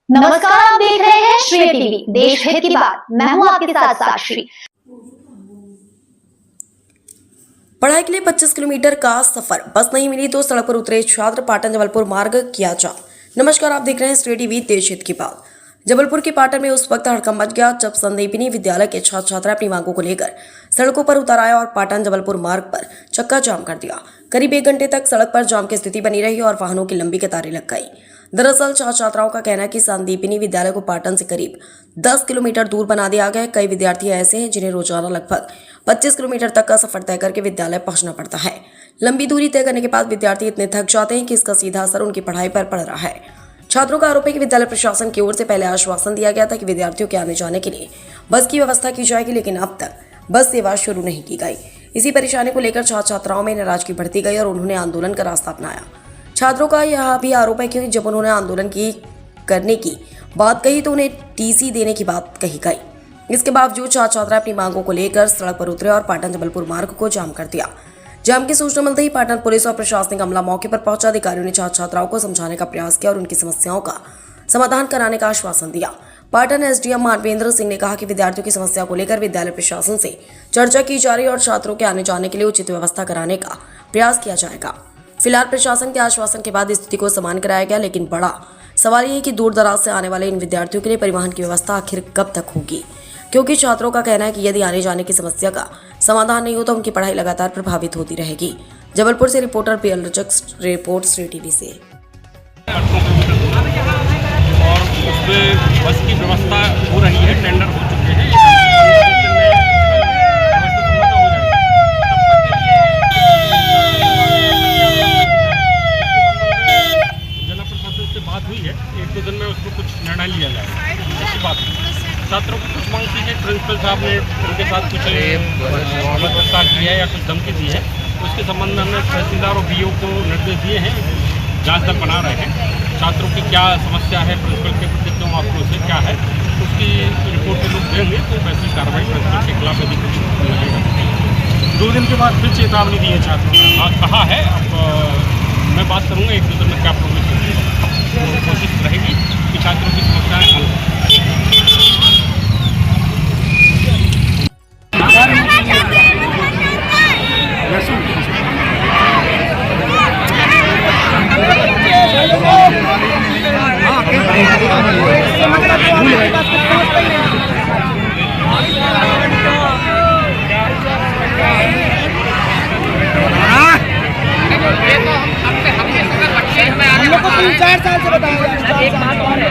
नमस्कार, आप देख रहे हैं श्रेय टीवी, देश हित की बात। मैं हूं आपके साथ साक्षी। पढ़ाई के लिए 25 किलोमीटर का सफर, बस नहीं मिली तो सड़क पर उतरे छात्र, पाटन जबलपुर मार्ग किया जाम। नमस्कार, आप देख रहे हैं श्रेय टीवी, देश हित की बात। जबलपुर के पाटन में उस वक्त हड़कंप मच गया जब संदीपिनी विद्यालय के छात्र छात्रा अपनी मांगों को लेकर सड़कों पर उतर आए और पाटन जबलपुर मार्ग पर चक्का जाम कर दिया। करीब 1 घंटे तक सड़क पर जाम की स्थिति बनी रही और वाहनों की लंबी कतारें लग गई। दरअसल छात्र छात्राओं का कहना है कि संदीपिनी विद्यालय को पाटन से करीब 10 किलोमीटर दूर बना दिया गया है। कई विद्यार्थी ऐसे हैं जिन्हें रोजाना लगभग 25 किलोमीटर तक का सफर तय करके विद्यालय पहुंचना पड़ता है। लंबी दूरी तय करने के बाद विद्यार्थी इतने थक जाते हैं कि इसका सीधा असर उनकी पढ़ाई पर पड़ रहा है। छात्रों का आरोप है कि विद्यालय प्रशासन की ओर से पहले आश्वासन दिया गया था कि विद्यार्थियों के आने जाने के लिए बस की व्यवस्था की जाएगी, लेकिन अब तक बस सेवा शुरू नहीं की गई। इसी परेशानी को लेकर छात्र छात्राओं में नाराजगी बढ़ती गई और उन्होंने आंदोलन का रास्ता अपनाया। छात्रों का यह भी आरोप है कि जब उन्होंने आंदोलन करने की बात कही तो उन्हें टीसी देने की बात कही गई। इसके बावजूद छात्र छात्रा अपनी मांगों को लेकर सड़क पर उतरे और पाटन जबलपुर मार्ग को जाम कर दिया। जाम की सूचना मिलते ही पाटन पुलिस और प्रशासनिक अमला मौके पर पहुंचा। अधिकारियों ने छात्र छात्राओं को समझाने का प्रयास किया और उनकी समस्याओं का समाधान कराने का आश्वासन दिया। पाटन एसडीएम मानवेंद्र सिंह ने कहा कि विद्यार्थियों की समस्या को लेकर विद्यालय प्रशासन से चर्चा की जा रही है और छात्रों के आने जाने के लिए उचित व्यवस्था कराने का प्रयास किया जाएगा। फिलहाल प्रशासन के आश्वासन के बाद स्थिति को सामान्य कराया गया, लेकिन बड़ा सवाल ये है कि दूर दराज से आने वाले इन विद्यार्थियों के लिए परिवहन की व्यवस्था आखिर कब तक होगी, क्योंकि छात्रों का कहना है कि यदि आने जाने की समस्या का समाधान नहीं हो तो उनकी पढ़ाई लगातार प्रभावित होती रहेगी। जबलपुर से रिपोर्टर पीएल रजक, रिपोर्ट श्रेय टीवी से। और उसमें बस की व्यवस्था हो रही है, टेंडर हो चुके हैं। जिला प्रशासन से बात हुई है, 1-2 दिन में उसको कुछ निर्णय लिया जाएगा। ऐसी बात है। छात्रों को कुछ मांग की प्रिंसिपल साहब ने उनके साथ कुछ प्रस्ताव किया है या कुछ धमकी दी है, उसके संबंध में हमने तहसीलदार और बीओ को निर्देश दिए हैं, जांच दल बना रहे हैं। छात्रों की क्या समस्या है, प्रिंसिपल के प्रति क्यों आक्रोश है, क्या है, उसकी रिपोर्ट के लोग देंगे तो वैसी कार्रवाई प्रिंसिपल के खिलाफ यदि लगेगा। 2 दिन के बाद फिर चेतावनी दी है छात्रों ने, कहा है। अब मैं बात करूँगा 1-2 दिन में क्या प्रोग्रेस होती है, कोशिश रहेगी कि छात्रों की समस्याएं हल हो। हमको 3-4 साल से बताया। एक बात और है,